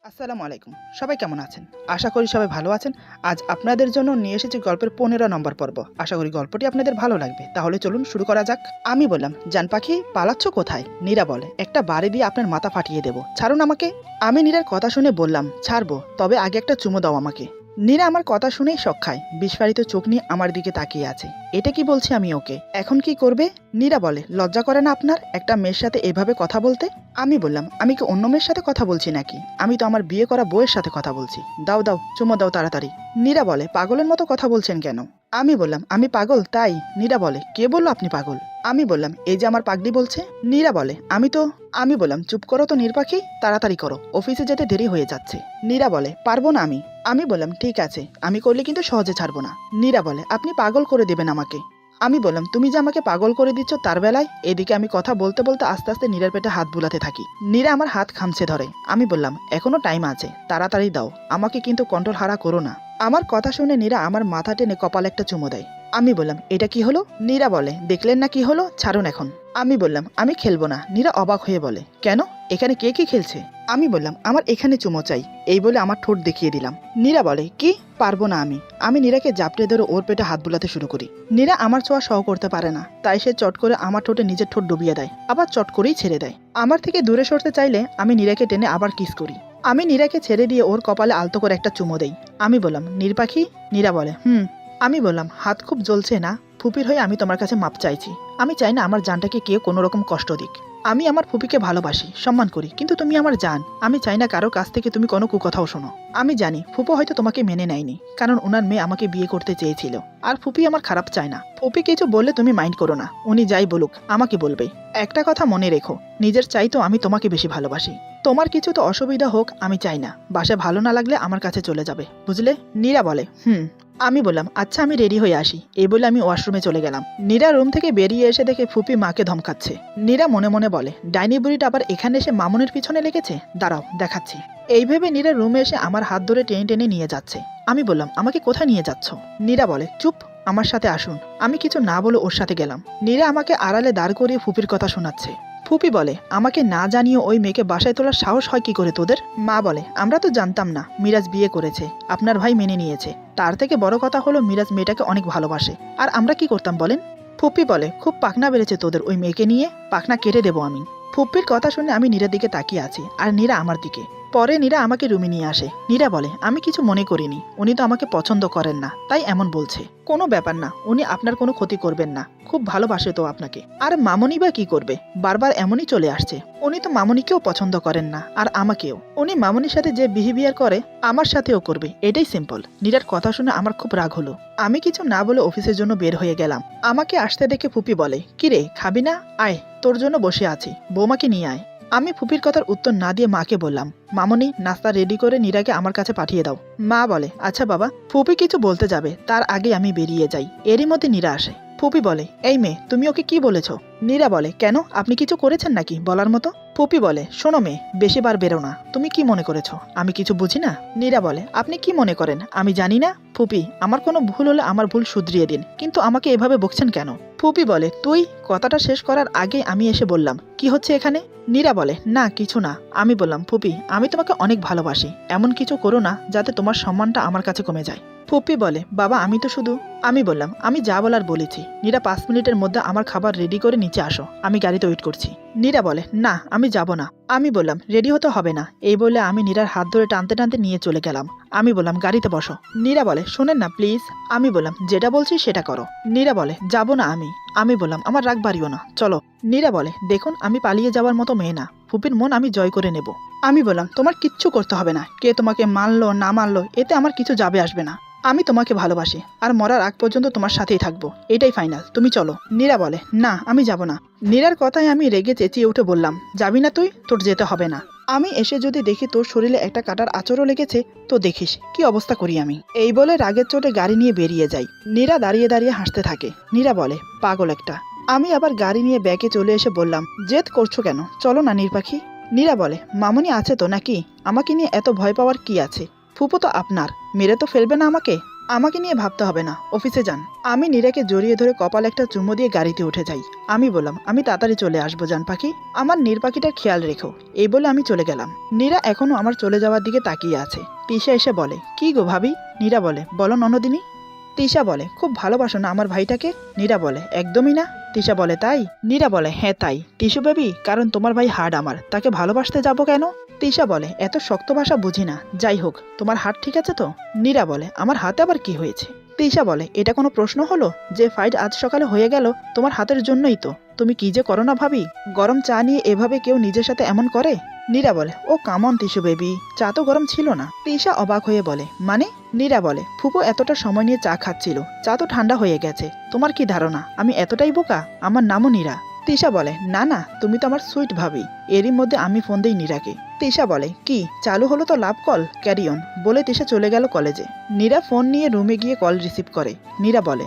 আসসালামু আলাইকুম। সবাই কেমন আছেন? আশা করি সবাই ভালো আছেন। আজ আপনাদের জন্য নিয়ে এসেছি গল্পের ১৫ নম্বর পর্ব। আশা করি গল্পটি আপনাদের ভালো লাগবে। তাহলে চলুন শুরু করা যাক। আমি বললাম, জান পাখি পালাচ্ছ কোথায়? নীরা বলে, একটা বাড়ি দিয়ে আপনার মাথা ফাটিয়ে দেব, ছাড়ুন আমাকে। আমি নীরার কথা শুনে বললাম, ছাড়বো, তবে আগে একটা চুমো দাও আমাকে। নীরা আমার কথা শুনেই শক খায়, বিস্ফারিত চোখ নিয়ে আমার দিকে তাকিয়ে আছে। এটা কি বলছি আমি ওকে? এখন কি করবে? নীরা বলে, লজ্জা করে না আপনার একটা মেয়ের সাথে এভাবে কথা বলতে? আমি বললাম, আমি কি অন্য মেয়ের সাথে কথা বলছি নাকি? আমি তো আমার বিয়ে করা বউয়ের সাথে কথা বলছি। দাও দাও, চুমো দাও তাড়াতাড়ি। নীরা বলে, পাগলের মতো কথা বলছেন কেন? আমি বললাম, আমি পাগল তাই? নীরা বলে, কে বললো আপনি পাগল? আমি বললাম, এই যে আমার পাগলি বলছে। নীরা বলে, আমি বললাম, চুপ করো তো নির্পাখি, তাড়াতাড়ি করো, অফিসে যেতে দেরি হয়ে যাচ্ছে। নীরা বলে, পারবো না আমি। আমি বললাম, ঠিক আছে, আমি করলে কিন্তু সহজে ছাড়বো না। নীরা বলে, আপনি পাগল করে দেবেন আমাকে। আমি বললাম, তুমি যে আমাকে পাগল করে দিচ্ছ তার বেলায়? এদিকে আমি কথা বলতে বলতে আস্তে আস্তে নীরার পেটে হাত বুলাতে থাকি। নীরা আমার হাত খামছে ধরে। আমি বললাম, এখনো টাইম আছে, তাড়াতাড়ি দাও, আমাকে কিন্তু কন্ট্রোল হারা করো না। আমার কথা শুনে নীরা আমার মাথা টেনে কপালে একটা চুমো দেয়। আমি বললাম, এটা কি হলো? নীরা বলে, দেখলেন না কি হলো, ছাড়ুন এখন। আমি বললাম, আমি খেলবো না। নীরা অবাক হয়ে বলে, কেন? এখানে কে কি খেলছে? আমি বললাম, আমার এখানে চুমো চাই। এই বলে আমার ঠোঁট দেখিয়ে দিলাম। নীরা বলে, কি? পারবো না আমি। আমি নীরাকে জাপটে ধরে ওর পেটে হাত বুলাতে শুরু করি। নীরা আমার ছোঁয়া সহ করতে পারে না, তাই সে চট করে আমার ঠোঁটে নিজের ঠোঁট ডুবিয়ে দেয়, আবার চট করেই ছেড়ে দেয়। আমার থেকে দূরে সরতে চাইলে আমি নীরাকে টেনে আবার কিস করি। আমি নীরাকে ছেড়ে দিয়ে ওর কপালে আলতো করে একটা চুমো দেই। আমি বললাম, নীর পাখি? নীরা বলে, হুম। আমি বললাম, হাত খুব জ্বলছে না? ফুপির হয়ে আমি তোমার কাছে মাপ চাইছি। আমি চাই না আমার জানটাকে কেউ কোনো রকম কষ্ট দিক। আমি আমার ফুপিকে ভালোবাসি, সম্মান করি, কিন্তু তুমি আমার জান। আমি চাই না কারো কাছ থেকে তুমি কোনো কুকথাও শোনো। আমি জানি ফুপো হয়তো তোমাকে মেনে নেয়নি, কারণ ওনার মেয়ে আমাকে বিয়ে করতে চেয়েছিল। আর ফুপি আমার খারাপ চায় না। ফুপি কিছু বললে তুমি মাইন্ড করো না, উনি যাই বলুক আমাকে বলবে। একটা কথা মনে রেখো, নিজের চাইতো আমি তোমাকে বেশি ভালোবাসি। তোমার কিছু তো অসুবিধা হোক আমি চাই না। বাসায় ভালো না লাগলে আমার কাছে চলে যাবে, বুঝলে? নীরা বলে, হুম। আমি বললাম, আচ্ছা আমি রেডি হয়ে আসি। এই বলে আমি ওয়াশরুমে চলে গেলাম। নীরা রুম থেকে বেরিয়ে এসে দেখে ফুপি মাকে ধমকাচ্ছে। নীরা মনে মনে বলে, ডাইনি বুড়িটা আবার এখানে এসে মামুনের পিছনে লেগেছে, দাঁড়াও দেখাচ্ছি। এই ভেবে নীরা রুমে এসে আমার হাত ধরে টেনে টেনে নিয়ে যাচ্ছে। আমি বললাম, আমাকে কোথায় নিয়ে যাচ্ছ? নীরা বলে, চুপ, আমার সাথে আসুন। আমি কিছু না বলে ওর সাথে গেলাম। নীরা আমাকে আড়ালে দাঁড় করিয়ে ফুপির কথা শোনাচ্ছে। ফুপি বলে, আমাকে না জানিয়ে ওই মেয়েকে বাসায় তোলার সাহস হয় কি করে তোদের? মা বলে, আমরা তো জানতাম না মিরাজ বিয়ে করেছে, আপনার ভাই মেনে নিয়েছে। তার থেকে বড় কথা হলো মিরাজ মেয়েটাকে অনেক ভালোবাসে, আর আমরা কি করতাম বলেন? ফুপি বলে, খুব পাখনা বেড়েছে তোদের ওই মেয়েকে নিয়ে, পাখনা কেটে দেবো আমি। ফুপির কথা শুনে আমি নীরার দিকে তাকিয়ে আছি, আর নীরা আমার দিকে। পরে নীরা আমাকে রুমে নিয়ে আসে। নীরা বলে, আমি কিছু মনে করিনি, উনি তো আমাকে পছন্দ করেন না, তাই এমন বলছে। কোনো ব্যাপার না, উনি আপনার কোনো ক্ষতি করবেন না, খুব ভালোবাসে তো আপনাকে। আর মামনি বা কি করবে, বারবার এমনই চলে আসছে। উনি তো মামনিকেও পছন্দ করেন না, আর আমাকেও। উনি মামনির সাথে যে বিহেভিয়ার করে আমার সাথেও করবে, এটাই সিম্পল। নীরার কথা শুনে আমার খুব রাগ হলো। আমি কিছু না বলে অফিসের জন্য বের হয়ে গেলাম। আমাকে আসতে দেখে ফুপি বলে, কিরে খাবি না? আয়, তোর জন্য বসে আছি, বৌমাকে নিয়ে আয়। আমি ফুপির কথার উত্তর না দিয়ে মাকে বললাম, মামনি নাস্তা রেডি করে নীরাকে আমার কাছে পাঠিয়ে দাও। মা বলে, আচ্ছা বাবা। ফুপি কিছু বলতে যাবে তার আগে আমি বেরিয়ে যাই। এরই মধ্যে নীরা আসে। ফুপি বলে, এই মেয়ে, তুমি ওকে কি বলেছ? নীরা বলে, কেন, আপনি কিছু করেছেন নাকি বলার মতো? ফুপি বলে, শোনো মেয়ে, বেশি বার বেরো না। তুমি কি মনে করেছো আমি কিছু বুঝি না? নীরা বলে, আপনি কি মনে করেন আমি জানি না? ফুপি, আমার কোনো ভুল হলে আমার ভুল শুধরিয়ে দিন, কিন্তু আমাকে এভাবে বকছেন কেন? ফুপি বলে, তুই? কথাটা শেষ করার আগে আমি এসে বললাম, কি হচ্ছে এখানে? নীরা বলে, না কিছু না। আমি বললাম, ফুপি, আমি তোমাকে অনেক ভালোবাসি, এমন কিছু করো না যাতে তোমার সম্মানটা আমার কাছে কমে যায়। ফুপি বলে, বাবা আমি তো শুধু। আমি বললাম, আমি যা বলার বলেছি। নীরা 5 মিনিটের মধ্যে আমার খাবার রেডি করে নিচে আসো, আমি গাড়িতে ওয়েট করছি। নীরা বলে, না আমি যাব না। আমি বললাম, রেডি হতে হবে না। এই বলে আমি নীরার হাত ধরে টানতে টানতে নিয়ে চলে গেলাম। আমি বললাম, গাড়িতে বসো। নীরা বলে, শোনেন না প্লিজ। আমি বললাম, যেটা বলছি সেটা করো। নীরা বলে, যাব না আমি। আমি বললাম, আমার রাগ বাড়িও না, চলো। নীরা বলে, দেখুন আমি পালিয়ে যাওয়ার মতো মেয়ে না, ফুপির মন আমি জয় করে নেব। আমি বললাম, তোমার কিচ্ছু করতে হবে না, কে তোমাকে মানলো না মানলো এতে আমার কিছু যাবে আসবে না। আমি তোমাকে ভালোবাসি, আর মরার আগ পর্যন্ত তোমার সাথেই থাকবো, এটাই ফাইনাল, তুমি চলো। নীরা বলে, না আমি যাব না। নীরার কথায় আমি রেগে চেঁচিয়ে উঠে বললাম, যাবি না তুই? তোর যেতে হবে না। আমি এসে যদি দেখি তোর শরীরে একটা কাটার আঁচড়ও লেগেছে, তো দেখিস কি অবস্থা করি আমি। এই বলে রাগের চোটে গাড়ি নিয়ে বেরিয়ে যাই। নীরা দাঁড়িয়ে দাঁড়িয়ে হাসতে থাকে। নীরা বলে, পাগল একটা। আমি আবার গাড়ি নিয়ে ব্যাগে চলে এসে বললাম, জেদ করছো কেন, চলো না নীর পাখি। নীরা বলে, মামনি আছে তো নাকি? আমাকে নিয়ে এত ভয় পাওয়ার কি আছে? ফুপো তো আপনার, মেরে তো ফেলবে না আমাকে? আমাকে নিয়ে ভাবতে হবে না, অফিসে যান। আমি নীরাকে জড়িয়ে ধরে কপাল একটা চুমো দিয়ে গাড়িতে উঠে যাই। আমি বললাম আমি তাড়াতাড়ি চলে আসবো জান পাখি, আমার নীর পাখিটার খেয়াল রেখো। এই বলে আমি চলে গেলাম। নীরা এখনো আমার চলে যাওয়ার দিকে তাকিয়ে আছে। তিশা এসে বলে, কি গো ভাবি? নীরা বলে, বলো ননদিনী। তিশা বলে, খুব ভালোবাসো না আমার ভাইটাকে? নীরা বলে, একদমই না। তিশা বলে, তাই? নীরা বলে, হ্যাঁ তাই। টিসু বেবি, কারণ তোমার ভাই হার্ড আমার, তাকে ভালোবাসতে যাবো কেন? তিশা বলে, এত শক্ত ভাষা বুঝি না, যাই হোক তোমার হাত ঠিক আছে তো? নীরা বলে, আমার হাতে আবার কি হয়েছে? তিশা বলে, এটা কোনো প্রশ্ন হলো? যে ফাইট আজ সকালে হয়ে গেল তোমার হাতের জন্যই তো। তুমি কি যে করো না ভাবি, গরম চা নিয়ে এভাবে কেউ নিজের সাথে এমন করে? নীরা বলে, ও কামন টিসু বেবি, চা তো গরম ছিল না। তিশা অবাক হয়ে বলে, মানে? নীরা বলে, ফুপু এতটা সময় নিয়ে চা খাচ্ছিল, চা তো ঠান্ডা হয়ে গেছে। তোমার কি ধারণা আমি এতটাই বোকা? আমার নামও নীরা। তিশা বলে, না না, তুমি তো আমার সুইট ভাবি। এরই মধ্যে আমি ফোন দিই নীরাকে। তিশা বলে, কি চালু হলো তো লাভ কল, ক্যারি অন। বলে তিশা চলে গেল কলেজে। নীরা ফোন নিয়ে রুমে গিয়ে কল রিসিভ করে। নীরা বলে,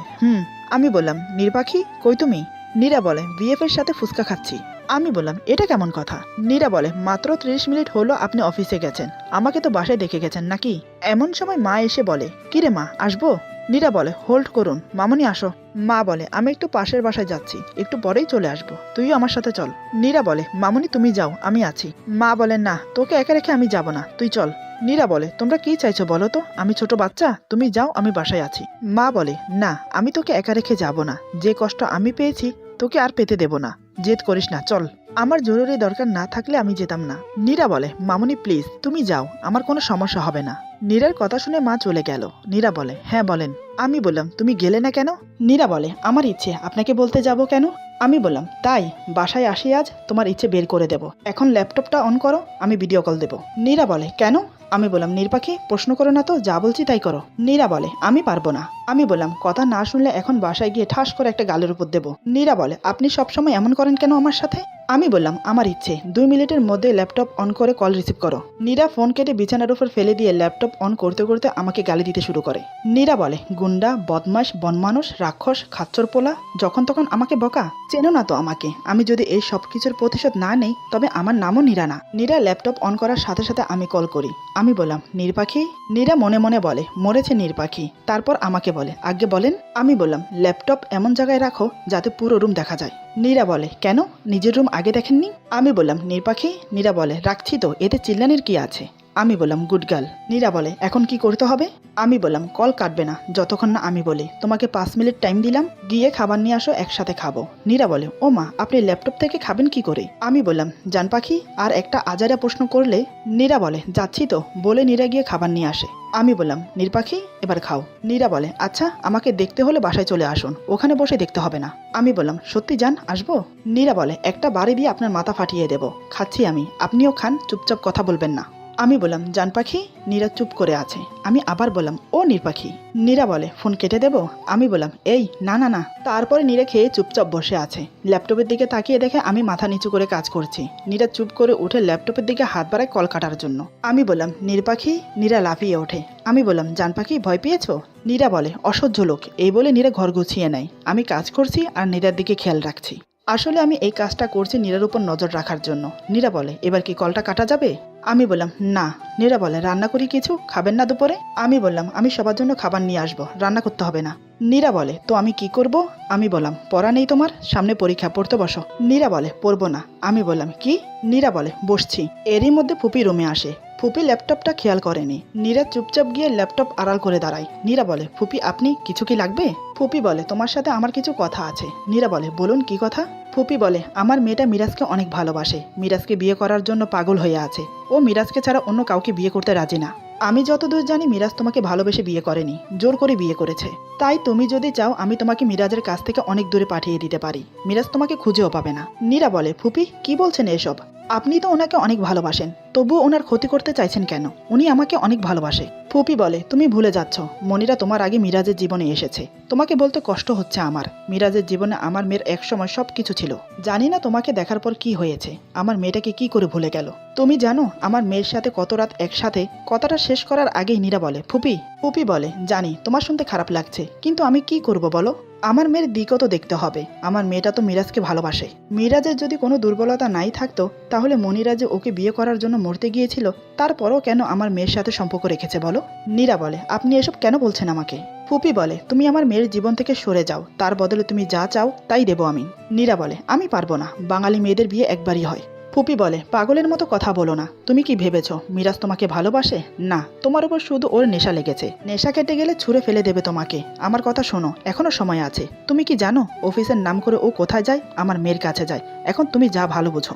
আমি বললাম, নীর পাখি কই তুমি? নীরা বলে, বিএফ এর সাথে ফুচকা খাচ্ছি। আমি বললাম, এটা কেমন কথা? নীরা বলে, মাত্র 30 মিনিট হলো আপনি অফিসে গেছেন, আমাকে তো বাসায় দেখে গেছেন নাকি? এমন সময় মা এসে বলে, কিরে মা, আসবো? নীরা বলে, হোল্ড করুন, মামনি আসো। মা বলে, আমি একটু পাশের বাসায় যাচ্ছি, একটু পরেই চলে আসবো, তুইও আমার সাথে চল। নীরা বলে, মামনি তুমি যাও, আমি আছি। মা বলে, না, তোকে একা রেখে আমি যাব না, তুই চল। নীরা বলে, তোমরা কি চাইছো বলো তো? আমি ছোট বাচ্চা, তুমি যাও, আমি বাসায় আছি। মা বলে, না, আমি তোকে একা রেখে যাব না, যে কষ্ট আমি পেয়েছি তোকে আর পেতে দেব না, জেদ করিস না, চল। আমার জরুরি দরকার না থাকলে আমি যেতাম না। নীরা বলে, মামনি প্লিজ তুমি যাও, আমার কোনো সমস্যা হবে না। নীরার কথা শুনে মা চলে গেল। নীরা বলে, হ্যাঁ বলেন। আমি বললাম, তুমি গেলে না কেন? নীরা বলে, আমার ইচ্ছে, আপনাকে বলতে যাব কেন? আমি বললাম, তাই? বাসায় আসি আজ, তোমার ইচ্ছে বের করে দেব। এখন ল্যাপটপটা অন করো, আমি ভিডিও কল দেব। নীরা বলে, কেন? আমি বললাম, নীর পাখি প্রশ্ন করো না তো, যা বলছি তাই করো। নীরা বলে, আমি পারবো না। আমি বললাম, কথা না শুনলে এখন বাসায় গিয়ে ঠাস করে একটা গালের উপর দেব। নীরা বলে, আপনি সবসময় এমন করেন কেন আমার সাথে? আমি বললাম, আমার ইচ্ছে, 2 মিনিটের মধ্যে ল্যাপটপ অন করে কল রিসিভ করো। নীরা ফোন কেটে বিছানার উপর ফেলে দিয়ে ল্যাপটপ অন করতে করতে আমাকে গালি দিতে শুরু করে। নীরা বলে, গুন্ডা, বদমাশ, বনমানুষ, রাক্ষস, খাচ্চর পোলা, যখন তখন আমাকে বকা। চেনো না তো আমাকে, আমি যদি এই সব কিছুর প্রতিশোধ না নেই তবে আমার নামও নীরা না। নীরা ল্যাপটপ অন করার সাথে সাথে আমি কল করি। আমি বললাম, নীর পাখি? নীরা মনে মনে বলে, মরেছে নীর পাখি। তারপর আমাকে বলে, আগে বলেন। আমি বললাম, ল্যাপটপ এমন জায়গায় রাখো যাতে পুরো রুম দেখা যায়। নীরা বলে, কেন, নিজের রুম আগে দেখেননি? আমি বললাম, নীর পাখি? নীরা বলে, রাখছি তো, এতে চিল্লানির কি আছে? আমি বললাম, গুড গার্ল। নীরা বলে, এখন কি করতে হবে? আমি বললাম, কল কাটবে না যতক্ষণ না আমি বলি। তোমাকে 5 মিনিট টাইম দিলাম, গিয়ে খাবার নিয়ে আসো, একসাথে খাবো। নীরা বলে, ও মা, আপনি ল্যাপটপ থেকে খাবেন কি করে? আমি বললাম, জান পাখি আর একটা আজারা প্রশ্ন করলে? নীরা বলে, যাচ্ছি তো, বলে নীরা গিয়ে খাবার নিয়ে আসে। আমি বললাম, নীর পাখি এবার খাও। নীরা বলে, আচ্ছা, আমাকে দেখতে হলে বাসায় চলে আসুন, ওখানে বসে দেখতে হবে না। আমি বললাম, সত্যি জান, আসবো? নীরা বলে, একটা বাড়ি দিয়ে আপনার মাথা ফাটিয়ে দেব। খাচ্ছি আমি, আপনিও খান, চুপচাপ কথা বলবেন না। আমি বললাম, জান পাখি? নীরা চুপ করে আছে। আমি আবার বললাম, ও নীর পাখি? নীরা বলে, ফোন কেটে দেব? আমি বললাম, এই না না না। তারপরে নীরা খেয়ে চুপচাপ বসে আছে। ল্যাপটপের দিকে তাকিয়ে দেখে আমি মাথা নিচু করে কাজ করছি। নীরা চুপ করে উঠে ল্যাপটপের দিকে হাত বাড়ায় কল কাটার জন্য। আমি বললাম, নীর পাখি? নীরা লাফিয়ে ওঠে। আমি বললাম, জান পাখি ভয় পেয়েছো? নীরা বলে, অসহ্য লোক। এই বলে নীরা ঘর গুছিয়ে নেয়। আমি কাজ করছি আর নীরার দিকে খেয়াল রাখছি। আসলে আমি এই কাজটা করছি নীরার উপর নজর রাখার জন্য। নীরা বলে, এবার কি কলটা কাটা যাবে? আমি বললাম, না। নীরা বলে, রান্না করি কিছু, খাবেন না দুপুরে? আমি বললাম, আমি সবার জন্য খাবার নিয়ে আসবো, রান্না করতে হবে না। নীরা বলে, তো আমি কি করব? আমি বললাম, পড়া নেই তোমার? সামনে পরীক্ষা, পড়তে বসো। নীরা বলে, পড়বো না। আমি বললাম, কি? নীরা বলে, বসছি। এরই মধ্যে ফুপি রুমে আসে। ফুপি ল্যাপটপটা খেয়াল করেনি। নীরা চুপচাপ গিয়ে ল্যাপটপ আড়াল করে দাঁড়ায়। নীরা বলে, ফুপি আপনি, কিছু কি লাগবে? ফুপি বলে, তোমার সাথে আমার কিছু কথা আছে। নীরা বলে, বলুন কি কথা? ফুপি বলে, আমার মেয়েটা মিরাজকে অনেক ভালোবাসে, মিরাজকে বিয়ে করার জন্য পাগল হয়ে আছে। ও মিরাজকে ছাড়া অন্য কাউকে বিয়ে করতে রাজি না। আমি যতদূর জানি মিরাজ তোমাকে ভালোবেসে বিয়ে করেনি, জোর করে বিয়ে করেছে। তাই তুমি যদি চাও আমি তোমাকে মিরাজের কাছ থেকে অনেক দূরে পাঠিয়ে দিতে পারি, মিরাজ তোমাকে খুঁজেও পাবে না। নীরা বলে, ফুপি কি বলছেন এসব? আপনি তো ওনাকে অনেক ভালোবাসেন, তবুও ওনার ক্ষতি করতে চাইছেন কেন? উনি আমাকে অনেক ভালোবাসে। ফুপি বলে, তুমি ভুলে যাচ্ছ, মনিরা তোমার আগে মিরাজের জীবনে এসেছে। তোমাকে বলতে কষ্ট হচ্ছে আমার। মিরাজের জীবনে আমার মেয়ের একসময় সবকিছু ছিল। জানি না তোমাকে দেখার পর কি হয়েছে, আমার মেয়েটাকে কি করে ভুলে গেল। তুমি জানো আমার মেয়ের সাথে কত রাত একসাথে? কথাটা শেষ করার আগেই নীরা বলে, ফুপি। ফুপি বলে, জানি তোমার শুনতে খারাপ লাগছে, কিন্তু আমি কি করব বলো? আমার মেয়ের দিকও তো দেখতে হবে। আমার মেয়েটা তো মিরাজকে ভালোবাসে। মিরাজের যদি কোনো দুর্বলতা নাই থাকতো তাহলে মনিরা যে ওকে বিয়ে করার জন্য মরতে গিয়েছিল, তারপরও কেন আমার মেয়ের সাথে সম্পর্ক রেখেছে বলো? নীরা বলে, আপনি এসব কেন বলছেন আমাকে? ফুপি বলে, তুমি আমার মেয়ের জীবন থেকে সরে যাও, তার বদলে তুমি যা চাও তাই দেবো আমি। নীরা বলে, আমি পারবো না, বাঙালি মেয়েদের বিয়ে একবারই হয়। ফুপি বলে, পাগলের মতো কথা বলো না, তুমি কি ভেবেছো মিরাজ তোমাকে ভালোবাসে? না, তোমার উপর শুধু ওর নেশা লেগেছে, নেশা কেটে গেলে ছুঁড়ে ফেলে দেবে তোমাকে। আমার কথা শোনো, এখনো সময় আছে। তুমি কি জানো অফিসের নাম করে ও কোথায় যায়? আমার মেয়ের কাছে যায়। এখন তুমি যা ভালো বুঝো।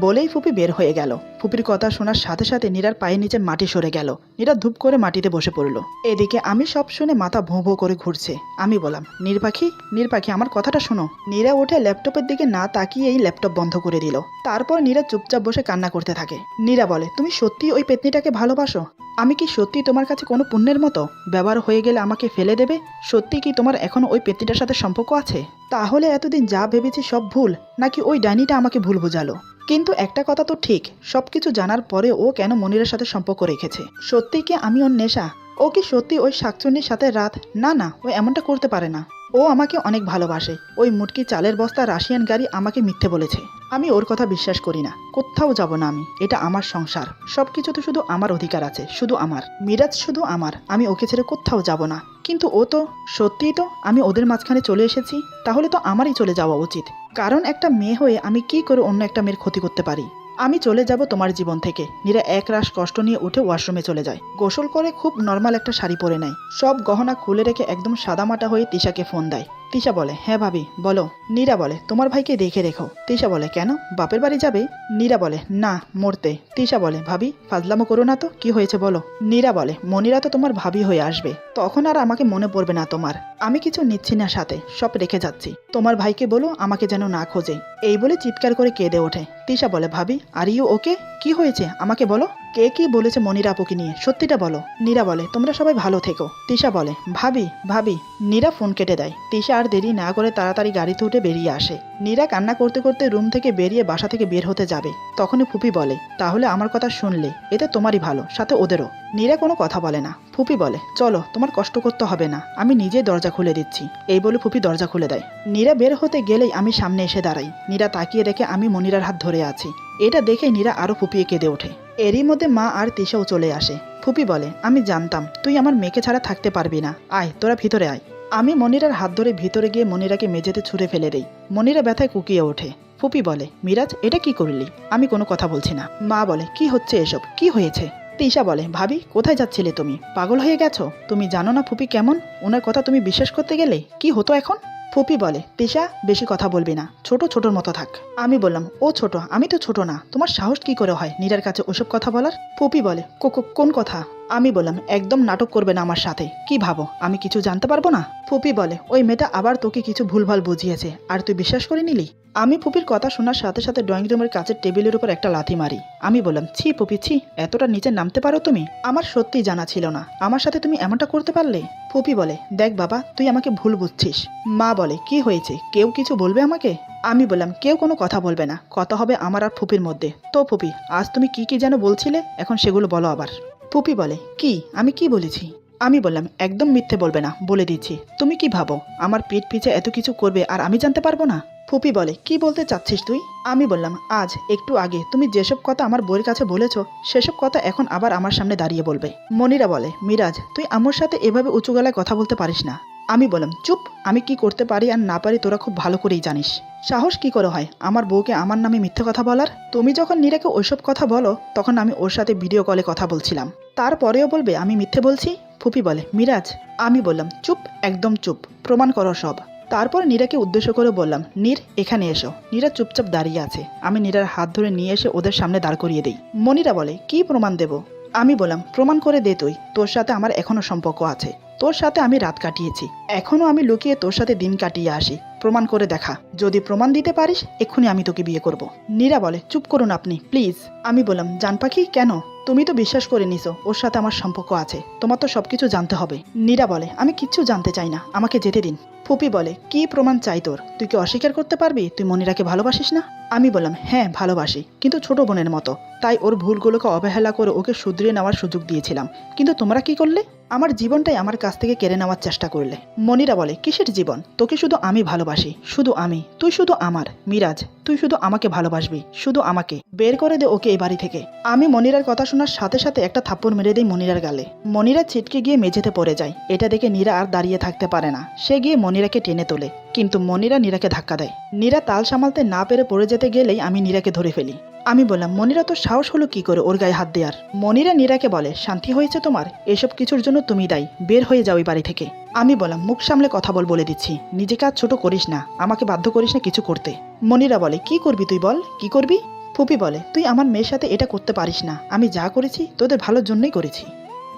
বলেই ফুপি বের হয়ে গেল। ফুপির কথা শোনার সাথে সাথে নীরার পায়ের নিচে মাটি সরে গেল। নীরা ধূপ করে মাটিতে বসে পড়ল। এদিকে আমি সব শুনে মাথা ভোঁ ভোঁ করে ঘুরছে। আমি বললাম, নীর পাখি আমার কথাটা শোনো। নীরা উঠে ল্যাপটপের দিকে না তাকিয়েই ল্যাপটপ বন্ধ করে দিল। তারপর নীরা চুপচাপ বসে কান্না করতে থাকে। নীরা বলে, তুমি সত্যি ওই পেতনিটাকে ভালোবাসো? আমি কি সত্যি তোমার কাছে কোনো পুণ্যের মতো? ব্যবহার হয়ে গেলে আমাকে ফেলে দেবে? সত্যি কি তোমার এখনো ওই পেতনিটার সাথে সম্পর্ক আছে? তাহলে এতদিন যা ভেবেছি সব ভুল, নাকি ওই ডাইনিটা আমাকে ভুল বোঝালো? কিন্তু একটা কথা তো ঠিক, সবকিছু জানার পরে ও কেন মনিরের সাথে সম্পর্ক রেখেছে? সত্যি কি আমি ওর নেশা? ও কি সত্যি ওই শাকচুন্নির সাথে রাত? না না, ও এমনটা করতে পারে না। ও আমাকে অনেক ভালোবাসে। ওই মুটকি চালের বস্তা রাশিয়ান গাড়ি আমাকে মিথ্যে বলেছে। আমি ওর কথা বিশ্বাস করি না। কোথাও যাব না আমি, এটা আমার সংসার। সবকিছুতে শুধু আমার অধিকার আছে, শুধু আমার। মিরাজ শুধু আমার, আমি ওকে ছেড়ে কোথাও যাব না। কিন্তু ও তো, সত্যিই তো আমি ওদের মাঝখানে চলে এসেছি। তাহলে তো আমারই চলে যাওয়া উচিত, কারণ একটা মেয়ে হয়ে আমি কি করে অন্য একটা মেয়ের ক্ষতি করতে পারি? আমি চলে যাব তোমার জীবন থেকে। নীরা এক রাশ কষ্ট নিয়ে উঠে ওয়াশরুমে চলে যায়। গোসল করে খুব নর্মাল একটা শাড়ি পরে নেয়। সব গহনা খুলে রেখে একদম সাদামাটা হয়ে তিশাকে ফোন দেয়। তিশা বলে, হ্যাঁ ভাবি বলো। নীরা বলে, তোমার ভাইকে দেখে রেখো। তিশা বলে, কেন, বাপের বাড়ি যাবে? নীরা বলে, না, মরতে। তিশা বলে, ভাবি ফাজলামো করো না তো, কি হয়েছে বলো। নীরা বলে, মনিরা তো তোমার ভাবি হয়ে আসবে, তখন আর আমাকে মনে পড়বে না তোমার। আমি কিছু নিচ্ছি না সাথে, সব রেখে যাচ্ছি। তোমার ভাইকে বলো আমাকে যেন না খোঁজে। এই বলে চিৎকার করে কেঁদে ওঠে। তিশা বলে, ভাবি আর ইউ ওকে? কি হয়েছে আমাকে বলো। কে কি বলেছে মনিরা আপুকে নিয়ে, সত্যিটা বলো। নীরা বলে, তোমরা সবাই ভালো থেকো। তিশা বলে, ভাবি ভাবি। নীরা ফোন কেটে দেয়। তিশা আর দেরি না করে তাড়াতাড়ি গাড়িতে উঠে বেরিয়ে আসে। নীরা কান্না করতে করতে রুম থেকে বেরিয়ে বাসা থেকে বের হতে যাবে, তখনই ফুপি বলে, তাহলে আমার কথা শুনলে, এতে তোমারই ভালো, সাথে ওদেরও। নীরা কোনো কথা বলে না। ফুপি বলে, চলো, তোমার কষ্ট করতে হবে না, আমি নিজেই দরজা খুলে দিচ্ছি। এই বলে ফুপি দরজা খুলে দেয়। নীরা বের হতে গেলেই আমি সামনে এসে দাঁড়াই। নীরা তাকিয়ে দেখে আমি মনিরার হাত ধরে আছি। এটা দেখে নীরা আরো ফুপিয়ে কেঁদে ওঠে। এরই মধ্যে মা আর তিশাও চলে আসে। ফুপি বলে, আমি জানতাম তুই আমার মেয়েকে ছাড়া থাকতে পারবি না, আয় তোরা ভিতরে আয়। আমি মনিরার হাত ধরে ভিতরে গিয়ে মনিরাকে মেঝেতে ছুঁড়ে ফেলে দেই। মনিরা ব্যথায় কুকিয়ে ওঠে। ফুপি বলে, মিরাজ এটা কি করলি? আমি কোনো কথা বলছি না। মা বলে, কি হচ্ছে এসব, কি হয়েছে? তিশা বলে, ভাবি কোথায় যাচ্ছিলে তুমি? পাগল হয়ে গেছো? তুমি জানো না ফুপি কেমন? ওনার কথা তুমি বিশ্বাস করতে গেলে কি হতো এখন? ফুপি বলে, তিশা বেশি কথা বলবি না, ছোট ছোটর মতো থাক। আমি বললাম, ও ছোট, আমি তো ছোট না, তোমার সাহস কি করে হয় নীরার কাছে ওসব কথা বলার? ফুপি বলে, কোন কথা? আমি বললাম, একদম নাটক করবে না আমার সাথে। কি ভাবো আমি কিছু জানতে পারবো না? ফুপি বলে, ওই মেয়েটা আবার তোকে কিছু ভুলভাল বুঝিয়েছে, আর তুই বিশ্বাস করে নিলি? আমি ফুপির কথা শোনার সাথে সাথে ড্রয়িং রুমের কাছের টেবিলের উপর একটা লাথি মারি। আমি বললাম, ছি ফুপি ছি, এতটা নিচে নামতে পারো তুমি? আমার সত্যিই জানা ছিল না, আমার সাথে তুমি এমনটা করতে পারলে? ফুপি বলে, দেখ বাবা, তুই আমাকে ভুল বুঝছিস। মা বলে, কি হয়েছে, কেউ কিছু বলবে আমাকে? আমি বললাম, কেউ কোনো কথা বলবে না, কথা হবে আমার আর ফুপির মধ্যে। তো ফুপি, আজ তুমি কি কি যেন বলছিলে, এখন সেগুলো বলো আবার। ফুপি বলে, কি, আমি কি বলেছি? আমি বললাম, একদম মিথ্যে বলবে না, বলে দিচ্ছি। তুমি কি ভাবো আমার পিঠ পিছে এত কিছু করবে আর আমি জানতে পারবো না? ফুপি বলে, কি বলতে চাচ্ছিস তুই? আমি বললাম, আজ একটু আগে তুমি যেসব কথা আমার বইয়ের কাছে বলেছো, সেসব কথা এখন আবার আমার সামনে দাঁড়িয়ে বলবে। মনিরা বলে, মিরাজ তুই আমার সাথে এভাবে উঁচু গলায় কথা বলতে পারিস না। আমি বললাম, চুপ, আমি কি করতে পারি আর না পারি তোরা খুব ভালো করেই জানিস। সাহস কি করে হয় আমার বউকে আমার নামে মিথ্যে কথা বলার? তুমি যখন নীরাকে ওইসব কথা বলো, তখন আমি ওর সাথে ভিডিও কলে কথা বলছিলাম, তারপরেও বলবে আমি মিথ্যে বলছি? ফুপি বলে, মিরাজ। আমি বললাম, চুপ, একদম চুপ, প্রমাণ করো সব। তারপর নীরাকে উদ্দেশ্য করে বললাম, নীর এখানে এসো। নীরা চুপচাপ দাঁড়িয়ে আছে। আমি নীরার হাত ধরে নিয়ে এসে ওদের সামনে দাঁড় করিয়ে দিই। মনিরা বলে, কি প্রমাণ দেব? আমি বললাম, প্রমাণ করে দে তুই, তোর সাথে আমার এখনো সম্পর্ক আছে, তোর সাথে আমি রাত কাটিয়েছি, এখনো আমি লুকিয়ে তোর সাথে দিন কাটিয়ে আসি, প্রমাণ করে দেখা। যদি প্রমাণ দিতে পারিস এক্ষুনি আমি তোকে বিয়ে করব। নীরা বলে, চুপ করুন আপনি প্লিজ। আমি বললাম, জান পাখি কেন? তুমি তো বিশ্বাস করে নিছো ওর সাথে আমার সম্পর্ক আছে, তোমার তো সবকিছু জানতে হবে। নীরা বলে, আমি কিচ্ছু জানতে চাই না, আমাকে যেতে দিন। ফুপি বলে, কি প্রমাণ চাই তোর? তুই কি অস্বীকার করতে পারবি তুই মনিরাকে ভালোবাসিস না? আমি বললাম, হ্যাঁ ভালোবাসি, কিন্তু ছোট বোনের মতো। তাই ওর ভুলগুলোকে অবহেলা করে ওকে শুধরিয়ে নেওয়ার সুযোগ দিয়েছিলাম। কিন্তু তোমরা কি করলে? আমার জীবনটাই আমার কাছ থেকে কেড়ে নেওয়ার চেষ্টা করলে। মনিরা বলে, কিসের জীবন? তোকে শুধু আমি ভালোবাসি, শুধু আমি। তুই শুধু আমার। মিরাজ, তুই শুধু আমাকে ভালোবাসবি, শুধু আমাকে। বের করে দে ওকে এই বাড়ি থেকে। আমি মনিরার কথা শোনার সাথে সাথে একটা থাপ্পড় মেরে দেই মনিরার গালে। মনিরা ছিটকে গিয়ে মেঝেতে পড়ে যায়। এটা দেখে নীরা আর দাঁড়িয়ে থাকতে পারে না। সে গিয়ে মনিরাকে টেনে তোলে, কিন্তু মনিরা নীরাকে ধাক্কা দেয়। নীরা তাল সামালতে না পেরে পড়ে যেতে গেলেই আমি নীরাকে ধরে ফেলি। আমি বললাম, মনিরা তোর সাহস হলো কি করে ওর গায়ে হাত দেওয়ার? মনিরা নীরাকে বলে, শান্তি হয়েছে তোমার? এসব কিছুর জন্য তুমি দায়ী। বের হয়ে যাও এই বাড়ি থেকে। আমি বললাম, মুখ সামলে কথা বলে দিচ্ছি। নিজেকে আর ছোট করিস না, আমাকে বাধ্য করিস না কিছু করতে। মনিরা বলে, কি করবি তুই বল, কি করবি? ফুপি বলে, তুই আমার মেয়ের সাথে এটা করতে পারিস না। আমি যা করেছি তোদের ভালোর জন্যই করেছি।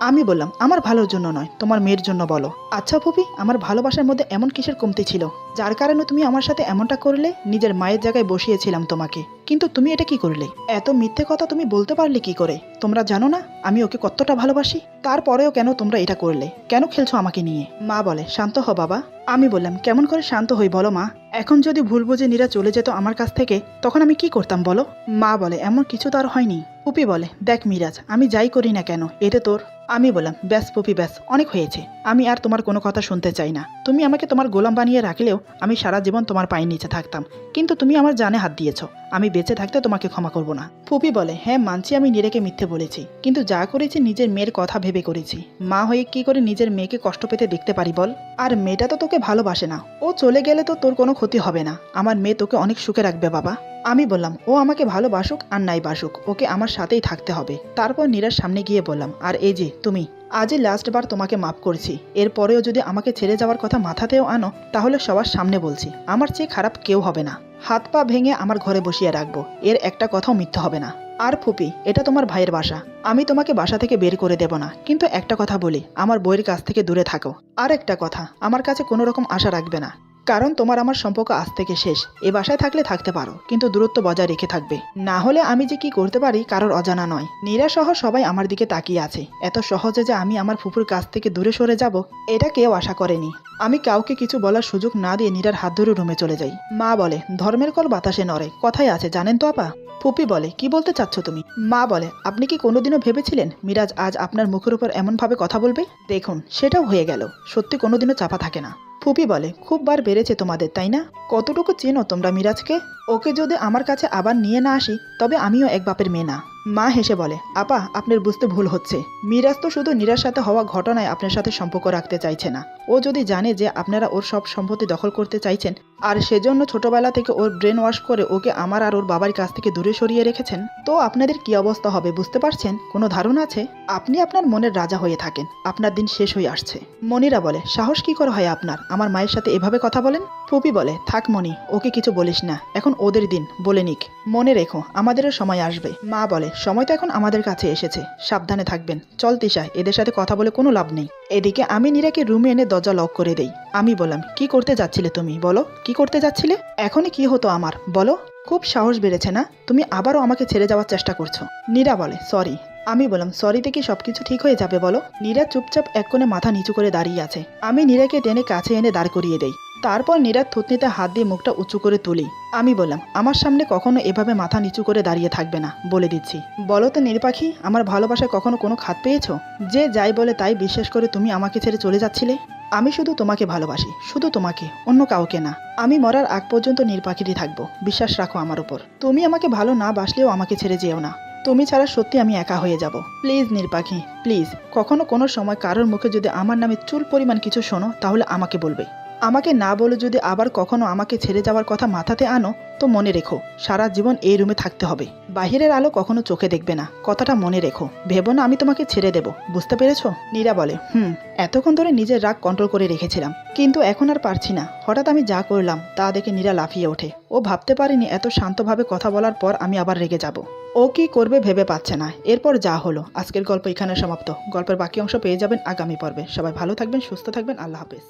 আমি বললাম, আমার ভালোর জন্য নয়, তোমার মেয়ের জন্য বলো। আচ্ছা ফুপি, আমার ভালোবাসার মধ্যে এমন কিসের কমতি ছিল যার কারণে তুমি আমার সাথে এমনটা করলে? নিজের মায়ের জায়গায় বসিয়েছিলাম তোমাকে, কিন্তু তুমি এটা কি করলে? এত মিথ্যে কথা তুমি বলতে পারলে কি করে? তোমরা জানো না আমি ওকে কতটা ভালোবাসি? তারপরেও কেন তোমরা এটা করলে? কেন খেলছো আমাকে নিয়ে? মা বলে, শান্ত হ বাবা। আমি বললাম, কেমন করে শান্ত হই বলো মা? এখন যদি ভুল বুঝে নীরা চলে যেত আমার কাছ থেকে, তখন আমি কি করতাম বলো? মা বলে, এমন কিছু তো আর হয়নি। পুপি বলে, দেখ মিরাজ, আমি যাই করি না কেন এতে তোর। আমি বললাম, ব্যাস পুপি ব্যাস, অনেক হয়েছে। আমি আর তোমার কোনো কথা শুনতে চাই না। তুমি আমাকে তোমার গোলাম বানিয়ে রাখলেও আমি সারা জীবন তোমার পায়ের নিচে থাকতাম, কিন্তু তুমি আমার জানে হাত দিয়েছো। আমি বেঁচে থাকতে তোমাকে ক্ষমা করব না। ফুপি বলে, হ্যাঁ মানছি আমি নীরাকে মিথ্যে বলেছি, কিন্তু যা করেছি নিজের মেয়ের কথা ভেবে করেছি। মা হয়ে কি করে নিজের মেয়েকে কষ্ট পেতে দেখতে পারি বল? আর মেয়েটা তো তোকে ভালোবাসে না। ও চলে গেলে তো তোর কোনো ক্ষতি হবে না। আমার মেয়ে তোকে অনেক সুখে রাখবে বাবা। আমি বললাম, ও আমাকে ভালোবাসুক আর নাই বাসুক, ওকে আমার সাথেই থাকতে হবে। তারপর নীরার সামনে গিয়ে বললাম, আর এই যে তুমি, আজই লাস্টবার তোমাকে মাফ করছি। এরপরেও যদি আমাকে ছেড়ে যাওয়ার কথা মাথাতেও আনো, তাহলে সবার সামনে বলছি, আমার চেয়ে খারাপ কেউ হবে না। হাত পা ভেঙে আমার ঘরে বসিয়ে রাখবো, এর একটা কথাও মিথ্যে হবে না। আর ফুপি, এটা তোমার ভাইয়ের বাসা, আমি তোমাকে বাসা থেকে বের করে দেব না, কিন্তু একটা কথা বলি, আমার বইয়ের কাছ থেকে দূরে থাকো। আর একটা কথা, আমার কাছে কোনো রকম আশা রাখবে না, কারণ তোমার আমার সম্পর্ক আজ থেকে শেষ। এ বাসায় থাকলে থাকতে পারো, কিন্তু দূরত্ব বজায় রেখে থাকবে, না হলে আমি যে কি করতে পারি কারোর অজানা নয়। নীরা সহ সবাই আমার দিকে তাকিয়ে আছে। এত সহজে যে আমি আমার ফুপুর কাছ থেকে দূরে সরে যাব, এটা কেউ আশা করেনি। আমি কাউকে কিছু বলার সুযোগ না দিয়ে নীরার হাত ধরে রুমে চলে যাই। মা বলে, ধর্মের কল বাতাসে নড়ে, কথাই আছে জানেন তো আপা? ফুপি বলে, কি বলতে চাচ্ছ তুমি? মা বলে, আপনি কি কোনোদিনও ভেবেছিলেন মিরাজ আজ আপনার মুখের উপর এমনভাবে কথা বলবে? দেখুন, সেটাও হয়ে গেল। সত্যি কোনোদিনও চাপা থাকে না। ফুপি বলে, খুব বার বেড়েছে তোমাদের, তাই না? কতটুকু চেনো তোমরা মিরাজকে? ওকে যদি আমার কাছে আবার নিয়ে না আসি, তবে আমিও এক বাপের মেয়ে না। মা হেসে বলে, আপা আপনার বুঝতে ভুল হচ্ছে। মিরাজ তো শুধু নীরার সাথে হওয়া ঘটনায় আপনার সাথে সম্পর্ক রাখতে চাইছে না। ও যদি জানে যে আপনারা ওর সব সম্পত্তি দখল করতে চাইছেন, আর সেজন্য ছোটবেলা থেকে ওর ব্রেন ওয়াশ করে ওকে আমার আর ওর বাবার কাছ থেকে দূরে সরিয়ে রেখেছেন, তো আপনাদের কি অবস্থা হবে বুঝতে পারছেন? কোনো ধারণা আছে? আপনি আপনার মনের রাজা হয়ে থাকেন, আপনার দিন শেষ হয়ে আসছে। মনিরা বলে, সাহস কি করে হয় আপনার আমার মায়ের সাথে এভাবে কথা বলেন? ফুপি বলে, থাক মনি, ওকে কিছু বলিস না, এখন ওদের দিন, বলে নিক। মনে রেখো, আমাদেরও সময় আসবে। মা বলে, সময় তো এখন আমাদের কাছে এসেছে, সাবধানে থাকবেন। চল তিশা, এদের সাথে কথা বলে কোনো লাভ নেই। এদিকে আমি নীরাকে রুমে এনে দরজা লক করে দেই। আমি বললাম, কি করতে যাচ্ছিলে তুমি বলো? কি করতে যাচ্ছিলে? এখনই কি হতো আমার বলো? খুব সাহস বেড়েছে না? তুমি আবারও আমাকে ছেড়ে যাওয়ার চেষ্টা করছো। নীরা বলে, সরি। আমি বললাম, সরিতে কি সবকিছু ঠিক হয়ে যাবে বলো? নীরা চুপচাপ এক কোণে মাথা নিচু করে দাঁড়িয়ে আছে। আমি নীরাকে টেনে কাছে এনে দাঁড় করিয়ে দেই। তারপর নীরার থুতনিতে হাত দিয়ে মুখটা উঁচু করে তুলি। আমি বললাম, আমার সামনে কখনো এভাবে মাথা নিচু করে দাঁড়িয়ে থাকবে না, বলে দিচ্ছি। বলো তো নীরপাখি, আমার ভালোবাসায় কখনো কোনো খাত পেয়েছো? যে যাই বলে তাই বিশ্বাস করে তুমি আমাকে ছেড়ে চলে যাচ্ছিলে? আমি শুধু তোমাকে ভালোবাসি, শুধু তোমাকে, অন্য কাউকে না। আমি মরার আগ পর্যন্ত নীরপাখিরই থাকবো, বিশ্বাস রাখো আমার উপর। তুমি আমাকে ভালো না বাসলেও আমাকে ছেড়ে যেও না। তুমি ছাড়া সত্যি আমি একা হয়ে যাব। প্লিজ নীরপাখি, প্লিজ। কখনো কোনো সময় কারোর মুখে যদি আমার নামে চুল পরিমাণ কিছু শোনো, তাহলে আমাকে বলবে। আমাকে না বলে যদি আবার কখনো আমাকে ছেড়ে যাওয়ার কথা মাথাতে আনো, তো মনে রেখো, সারা জীবন এই রুমে থাকতে হবে। বাহিরের আলো কখনো চোখে দেখবে না, কথাটা মনে রেখো। ভেবো না আমি তোমাকে ছেড়ে দেব, বুঝতে পেরেছো? নীরা বলে, এতক্ষণ ধরে নিজের রাগ কন্ট্রোল করে রেখেছিলাম, কিন্তু এখন আর পারছি না। হঠাৎ আমি যা করলাম তা দেখে নীরা লাফিয়ে ওঠে। ও ভাবতে পারেনি এত শান্তভাবে কথা বলার পর আমি আবার রেগে যাব। ও কি করবে ভেবে পাচ্ছে না। এরপর যা হলো, আজকের গল্প এখানে সমাপ্ত। গল্পের বাকি অংশ পেয়ে যাবেন আগামী পর্বে। সবাই ভালো থাকবেন, সুস্থ থাকবেন, আল্লাহ হাফেজ।